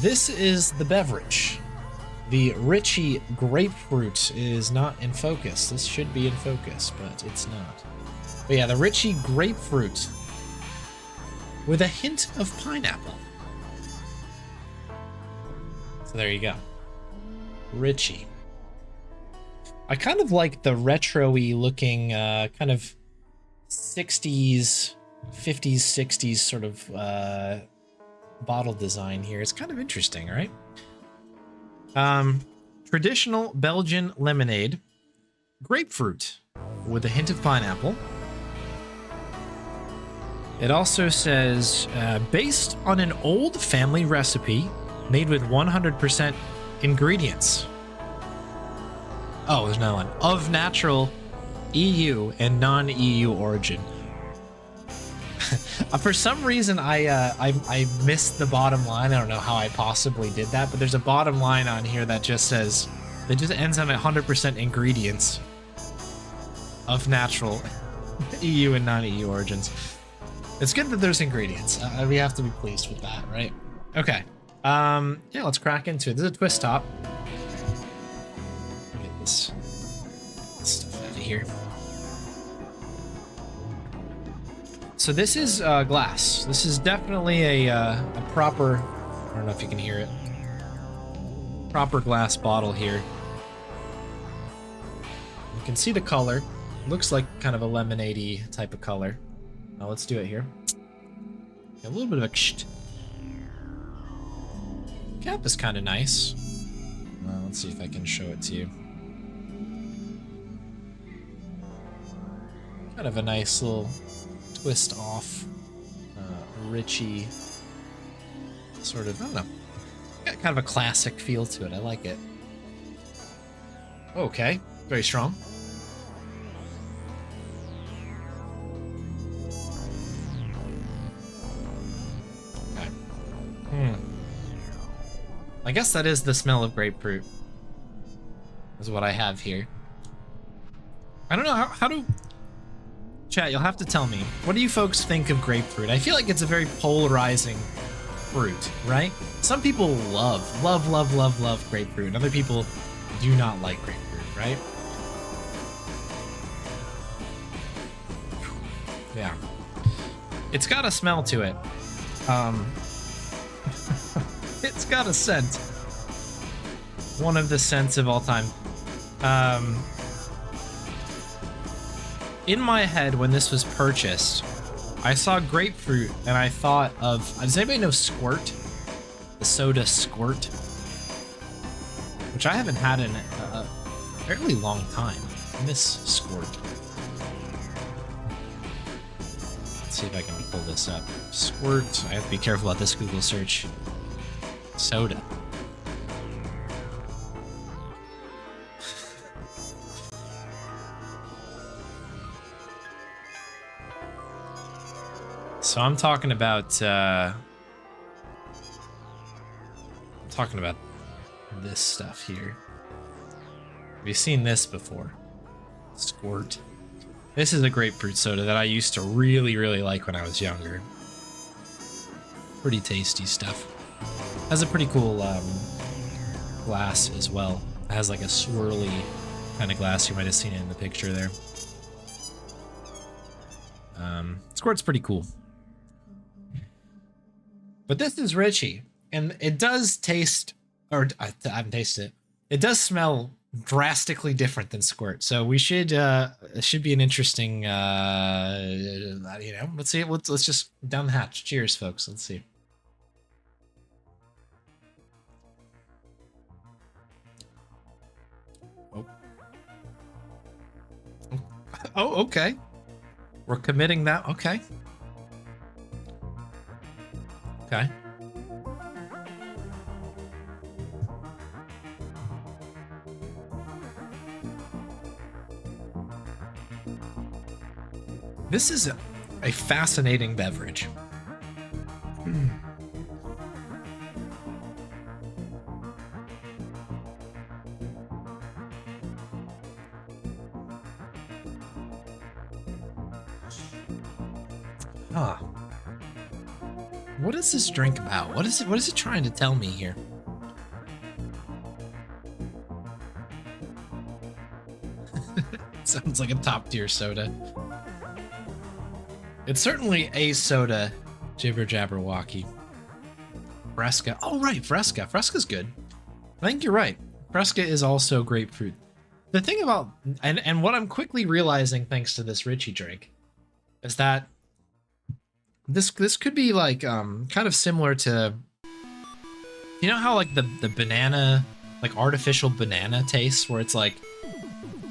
this is the beverage. The Richie Grapefruit is not in focus. This should be in focus, but it's not. But yeah, the Richie Grapefruit with a hint of pineapple. So there you go. Richie. I kind of like the retro-y looking kind of 60s, 50s, 60s sort of bottle design here. It's kind of interesting, right? Traditional Belgian lemonade, grapefruit with a hint of pineapple. It also says, based on an old family recipe made with 100% ingredients. Oh, there's another one. Of natural EU and non-EU origin. For some reason, I missed the bottom line. I don't know how I possibly did that, but there's a bottom line on here that just says, that just ends on 100% ingredients of natural EU and non-EU origins. It's good that there's ingredients. We have to be pleased with that, right? Okay. Yeah, let's crack into it. This is a twist top. Get this stuff out of here. So this is glass. This is definitely a proper, I don't know if you can hear it, proper glass bottle here. You can see the color. Looks like kind of a lemonade-y type of color. Now let's do it here. A little bit of a cap is kind of nice. Let's see if I can show it to you. Kind of a nice little twist off, Richie, sort of, I don't know, got kind of a classic feel to it. I like it. Okay, very strong. Okay. I guess that is the smell of grapefruit, is what I have here. I don't know, how do... Chat, you'll have to tell me. What do you folks think of grapefruit? I feel like it's a very polarizing fruit, right? Some people love grapefruit, and other people do not like grapefruit, right? Yeah. It's got a smell to it. It's got a scent. One of the scents of all time. In my head, when this was purchased, I saw grapefruit and I thought of... Does anybody know Squirt? The soda Squirt? Which I haven't had in a fairly long time. I miss Squirt. Let's see if I can pull this up. Squirt. I have to be careful about this Google search. Soda. So I'm talking about this stuff here. Have you seen this before? Squirt. This is a grapefruit soda that I used to really like when I was younger. Pretty tasty stuff. Has a pretty cool glass as well. It has like a swirly kind of glass. You might have seen it in the picture there. Squirt's pretty cool. But this is Richie, and it does taste, or I haven't tasted it. It does smell drastically different than Squirt. So we should, it should be an interesting, let's see. Let's just down the hatch. Cheers, folks. Let's see. Oh. Oh, okay. We're committing that. Okay. Okay. This is a fascinating beverage. What is this drink about? What is it trying to tell me here? Sounds like a top tier soda. It's certainly a soda, Jibber Jabberwocky. Fresca. Oh, right, Fresca. Fresca's good. I think you're right. Fresca is also grapefruit. The thing about, and what I'm quickly realizing thanks to this Richie drink, is that this could be like kind of similar to, you know how like the banana, like artificial banana tastes, where it's like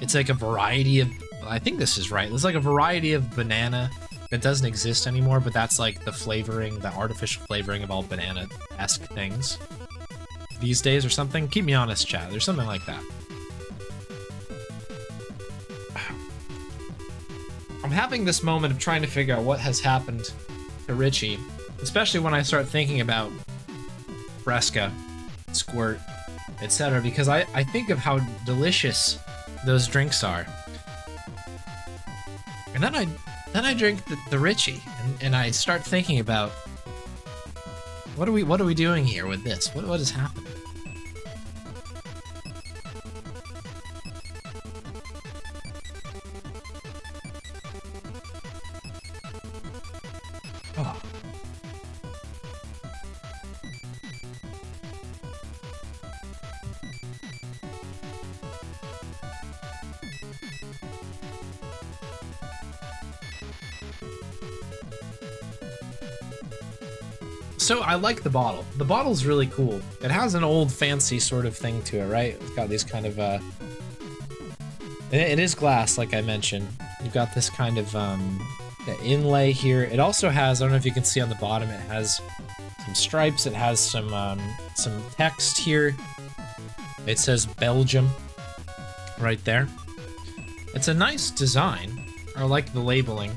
a variety of, I think this is right. There's like a variety of banana that doesn't exist anymore, but that's like the flavoring, the artificial flavoring of all banana-esque things these days or something. Keep me honest, chat. There's something like that. I'm having this moment of trying to figure out what has happened to Richie, especially when I start thinking about Fresca, Squirt, etc., because I think of how delicious those drinks are. And then I drink the Richie, and I start thinking about what are we doing here with this? What is happening? Oh. So I like the bottle. The bottle's really cool. It has an old fancy sort of thing to it, right? It's got these kind of it is glass, like I mentioned. You've got this kind of the inlay here. It also has, I don't know if you can see on the bottom, it has some stripes. It has some text here. It says Belgium right there. It's a nice design. I like the labeling.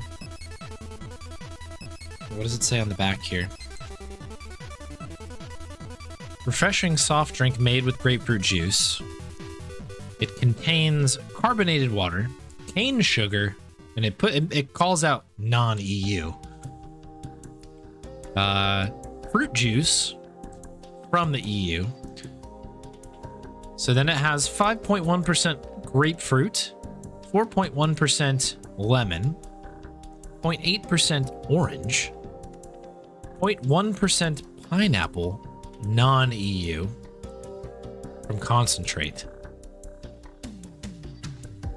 What does it say on the back here? Refreshing soft drink made with grapefruit juice. It contains carbonated water, cane sugar, and it calls out non-EU. Fruit juice from the EU. So then it has 5.1% grapefruit, 4.1% lemon, 0.8% orange, 0.1% pineapple, non-EU, from concentrate.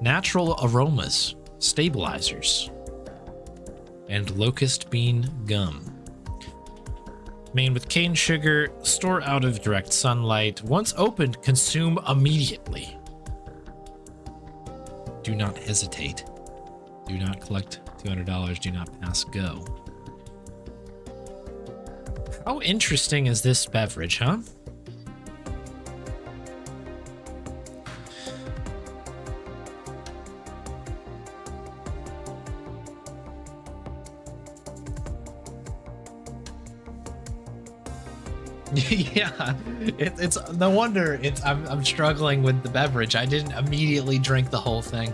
Natural aromas, stabilizers, and locust bean gum. Made with cane sugar, store out of direct sunlight. Once opened, consume immediately. Do not hesitate. Do not collect $200. Do not pass go. How interesting is this beverage, huh? Yeah, it's no wonder I'm struggling with the beverage. I didn't immediately drink the whole thing.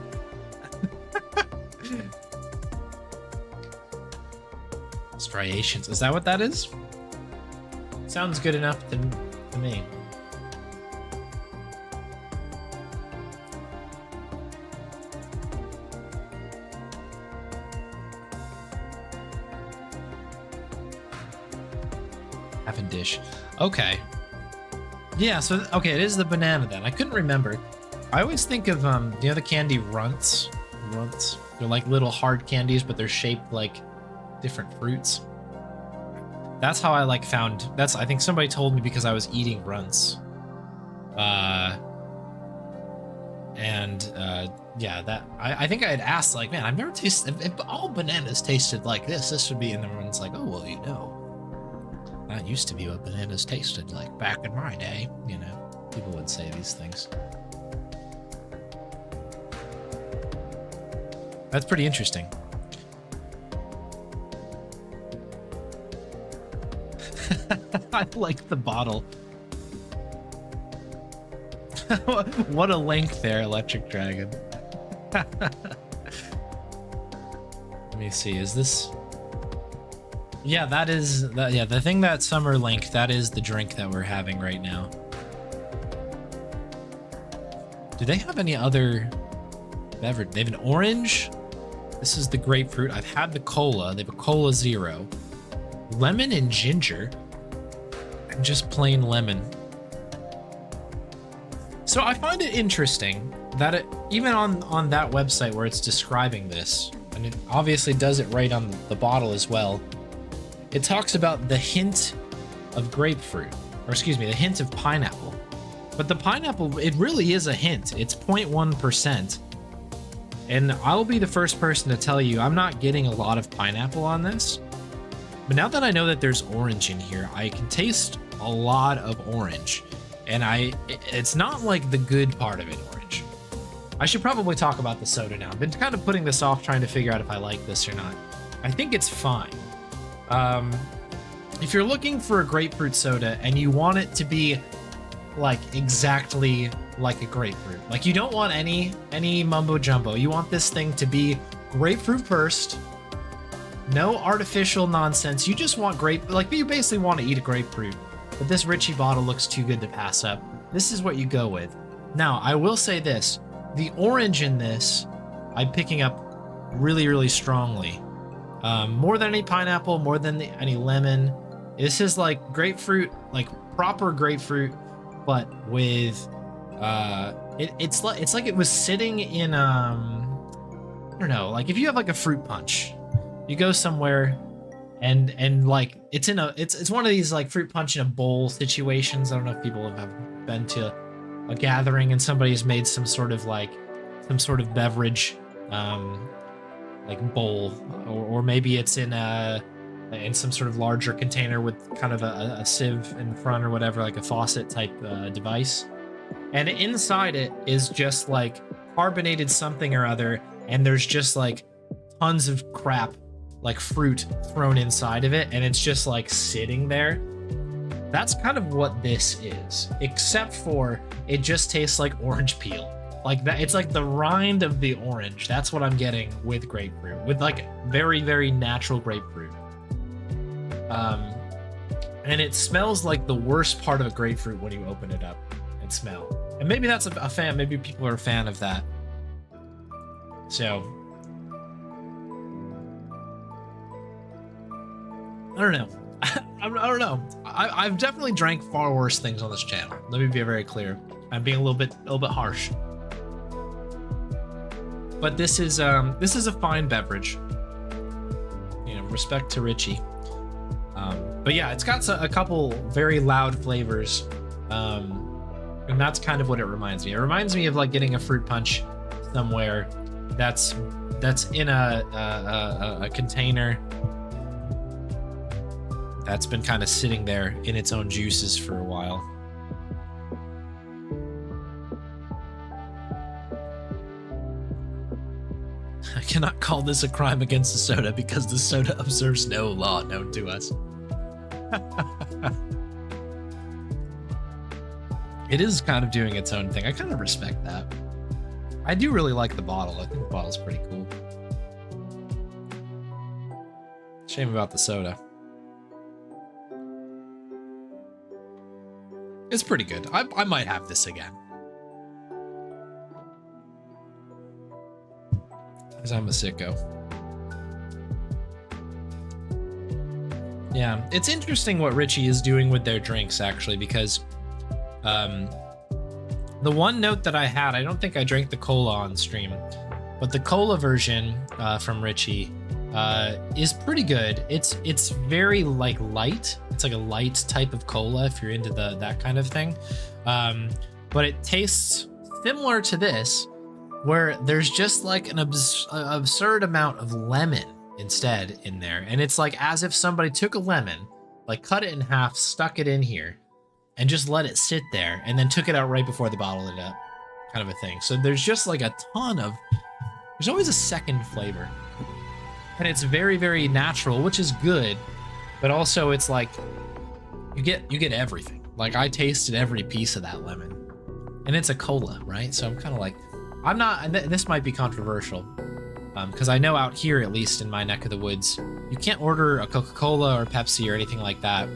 Striations, is that what that is? Sounds good enough to me. Cavendish. Okay. Yeah, so okay, it is the banana then. I couldn't remember. I always think of you know the candy Runts? Runts. They're like little hard candies, but they're shaped like different fruits. That's how I like found. I think somebody told me because I was eating Runts. Yeah, that I think I had asked like, man, I've never tasted. If all bananas tasted like this would be. And everyone's like, oh well, you know, that used to be what bananas tasted like back in my day. You know, people would say these things. That's pretty interesting. I like the bottle. What a link there, Electric Dragon. Let me see, is this... Yeah, that is yeah, the thing that Summer linked, that is the drink that we're having right now. Do they have any other beverage? They have an orange. This is the grapefruit. I've had the cola. They have a cola zero. Lemon and ginger. And just plain lemon. So I find it interesting that even on that website where it's describing this, and it obviously does it right on the bottle as well, it talks about the hint of grapefruit, or excuse me, the hint of pineapple. But the pineapple, it really is a hint. It's 0.1%. And I'll be the first person to tell you, I'm not getting a lot of pineapple on this. But now that I know that there's orange in here, I can taste a lot of orange. And it's not like the good part of it, orange. I should probably talk about the soda now. I've been kind of putting this off, trying to figure out if I like this or not. I think it's fine. If you're looking for a grapefruit soda and you want it to be like exactly like a grapefruit, like you don't want any mumbo jumbo, you want this thing to be grapefruit first, no artificial nonsense. You just want like you basically want to eat a grapefruit. But this Richie bottle looks too good to pass up. This is what you go with. Now, I will say this. The orange in this, I'm picking up really, really strongly. More than any pineapple, more than any lemon. This is like grapefruit, like proper grapefruit, but with, it's like it was sitting in, I don't know, like if you have like a fruit punch, you go somewhere and like it's one of these like fruit punch in a bowl situations. I don't know if people have been to a gathering and somebody has made some sort of beverage like bowl, or maybe it's in some sort of larger container with kind of a sieve in the front or whatever, like a faucet type device, and inside it is just like carbonated something or other, and there's just like tons of crap like fruit thrown inside of it, and it's just like sitting there. That's kind of what this is, except for it just tastes like orange peel. Like that, it's like the rind of the orange. That's what I'm getting with grapefruit, with like very, very natural grapefruit. And it smells like the worst part of a grapefruit when you open it up and smell. And maybe that's a fan. Maybe people are a fan of that. So I don't know. I don't know. I've definitely drank far worse things on this channel. Let me be very clear. I'm being a little bit harsh. But this is a fine beverage. You know, respect to Richie. But yeah, it's got a couple very loud flavors, and that's kind of what it reminds me. It reminds me of like getting a fruit punch somewhere that's in a container that's been kind of sitting there in its own juices for a while. I cannot call this a crime against the soda because the soda observes no law known to us. It is kind of doing its own thing. I kind of respect that. I do really like the bottle. I think the bottle's pretty cool. Shame about the soda. It's pretty good. I might have this again. Because I'm a sicko. Yeah, it's interesting what Richie is doing with their drinks, actually, because the one note that I had, I don't think I drank the cola on stream, but the cola version from Richie is pretty good. It's very like light. It's like a light type of cola if you're into that kind of thing. But it tastes similar to this, where there's just like an absurd amount of lemon instead in there. And it's like as if somebody took a lemon, like cut it in half, stuck it in here, and just let it sit there, and then took it out right before they bottled it up, kind of a thing. So there's just like a ton of, there's always a second flavor. And it's very, very natural, which is good, but also it's like you get everything. Like I tasted every piece of that lemon, and it's a cola, right? So I'm kind of like, I'm not. This might be controversial, Because I know out here, at least in my neck of the woods, you can't order a Coca-Cola or Pepsi or anything like that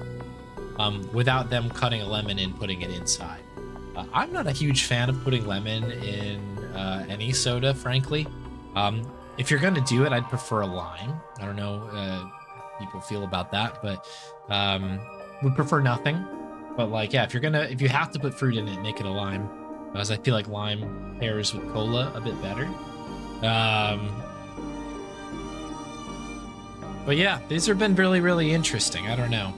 without them cutting a lemon and putting it inside. I'm not a huge fan of putting lemon in any soda, frankly. If you're gonna do it, I'd prefer a lime. I don't know how people feel about that, but would prefer nothing. But like, yeah, if you have to put fruit in it, make it a lime, because I feel like lime pairs with cola a bit better. But yeah, these have been really, really interesting. I don't know.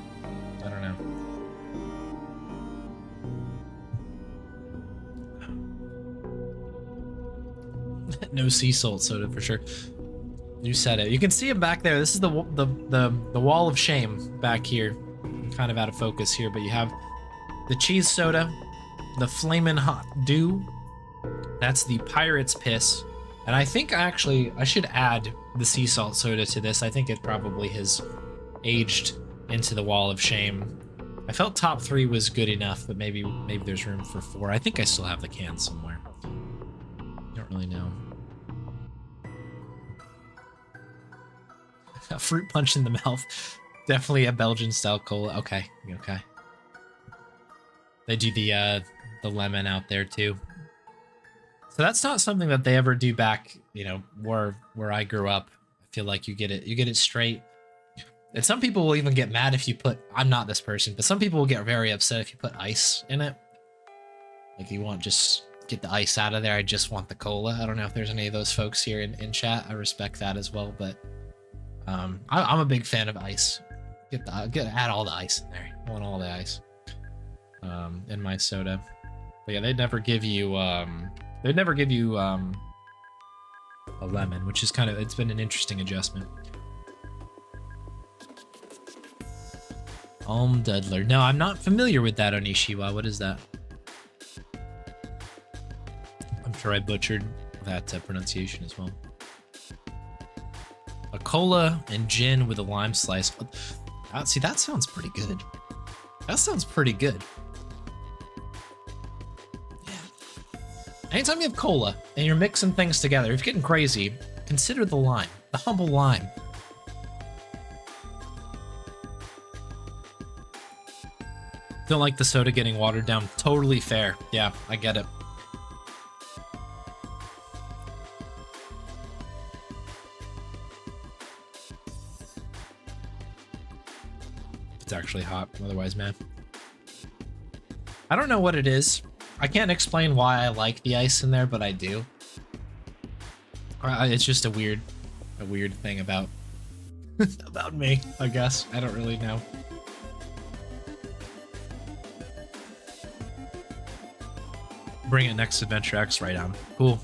No sea salt soda for sure. You said it. You can see him back there. This is the wall of shame back here. I'm kind of out of focus here, but you have the cheese soda, the flamin' hot dew. That's the pirate's piss. And I think I should add the sea salt soda to this. I think it probably has aged into the wall of shame. I felt top 3 was good enough, but maybe there's room for 4. I think I still have the can somewhere. Don't really know. A fruit punch in the mouth. Definitely a Belgian style cola. Okay. They do the lemon out there too. So that's not something that they ever do back, where I grew up. I feel like you get it straight. And some people will even get mad if you put, I'm not this person, but some people will get very upset if you put ice in it. Like you want just get the ice out of there. I just want the cola. I don't know if there's any of those folks here in chat. I respect that as well, but I'm a big fan of ice. Add all the ice in there. I want all the ice in my soda. But yeah, they'd never give you a lemon, which is it's been an interesting adjustment. Dudler. No, I'm not familiar with that, Onishiwa. What is that? I'm sure I butchered that pronunciation as well. A cola and gin with a lime slice. See, that sounds pretty good. That sounds pretty good. Yeah. Anytime you have cola and you're mixing things together, if you're getting crazy, consider the lime. The humble lime. Don't like the soda getting watered down. Totally fair. Yeah, I get it. It's actually hot, otherwise, man. I don't know what it is. I can't explain why I like the ice in there, but I do. It's just a weird thing about about me, I guess. I don't really know. Bring it next Adventure X right on. Cool.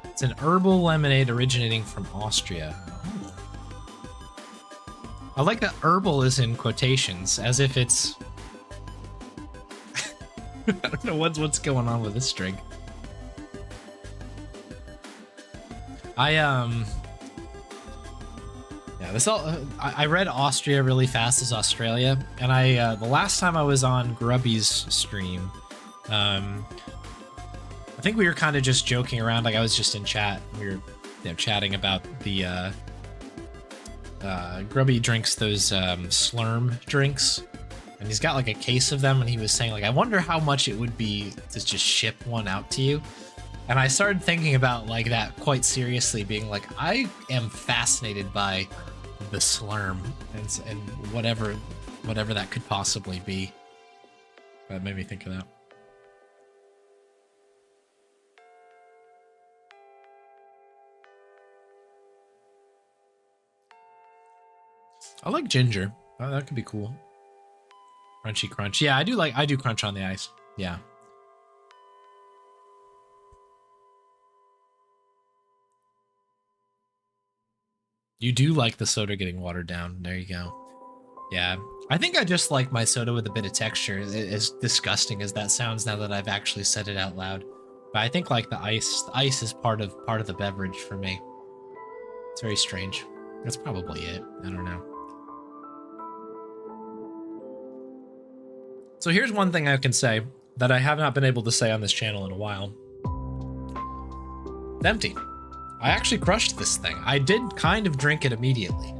It's an herbal lemonade originating from Austria. Oh. I like that herbal is in quotations, as if it's... I don't know what's going on with this drink. Yeah, I read Austria really fast as Australia, and the last time I was on Grubby's stream, I think we were kind of just joking around. Like I was just in chat. We were, chatting about the Grubby drinks those Slurm drinks, and he's got like a case of them. And he was saying like, I wonder how much it would be to just ship one out to you. And I started thinking about like that quite seriously, being like, I am fascinated by the Slurm and whatever that could possibly be. That made me think of that. I like ginger. Oh, that could be cool. Crunchy crunch. Yeah, I do crunch on the ice. Yeah. You do like the soda getting watered down. There you go. Yeah. I think I just like my soda with a bit of texture, as disgusting as that sounds now that I've actually said it out loud. But I think like the ice is part of the beverage for me. It's very strange. That's probably it. I don't know. So here's one thing I can say that I have not been able to say on this channel in a while. It's empty. I actually crushed this thing. I did kind of drink it immediately.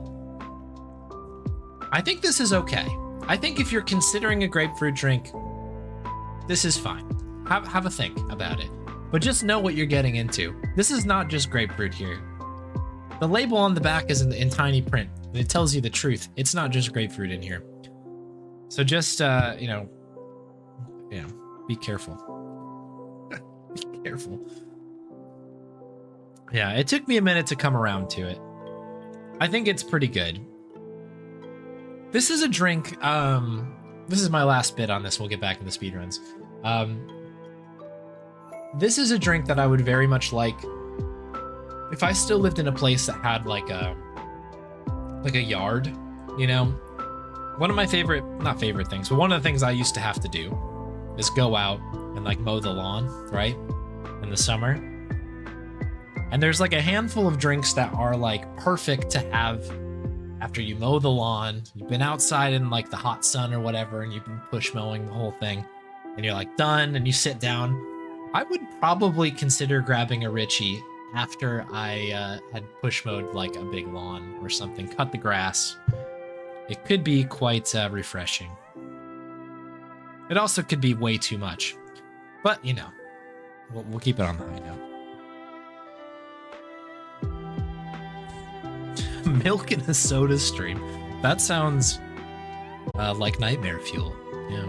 I think this is okay. I think if you're considering a grapefruit drink, this is fine. Have a think about it. But just know what you're getting into. This is not just grapefruit here. The label on the back is in tiny print. And it tells you the truth. It's not just grapefruit in here. So just, you know, be careful. Be careful. Yeah, it took me a minute to come around to it. I think it's pretty good. This is a drink, this is my last bit on this. We'll get back to the speedruns. This is a drink that I would very much like if I still lived in a place that had like a yard, you know? One of my not favorite things, but one of the things I used to have to do is go out and like mow the lawn, right? In the summer. And there's like a handful of drinks that are like perfect to have after you mow the lawn. You've been outside in like the hot sun or whatever, and you've been push mowing the whole thing, and you're like done, and you sit down. I would probably consider grabbing a Richie after I had push mowed like a big lawn or something, cut the grass. It could be quite refreshing. It also could be way too much, but you know, we'll keep it on the high note. Milk in a soda stream. That sounds like nightmare fuel. Yeah.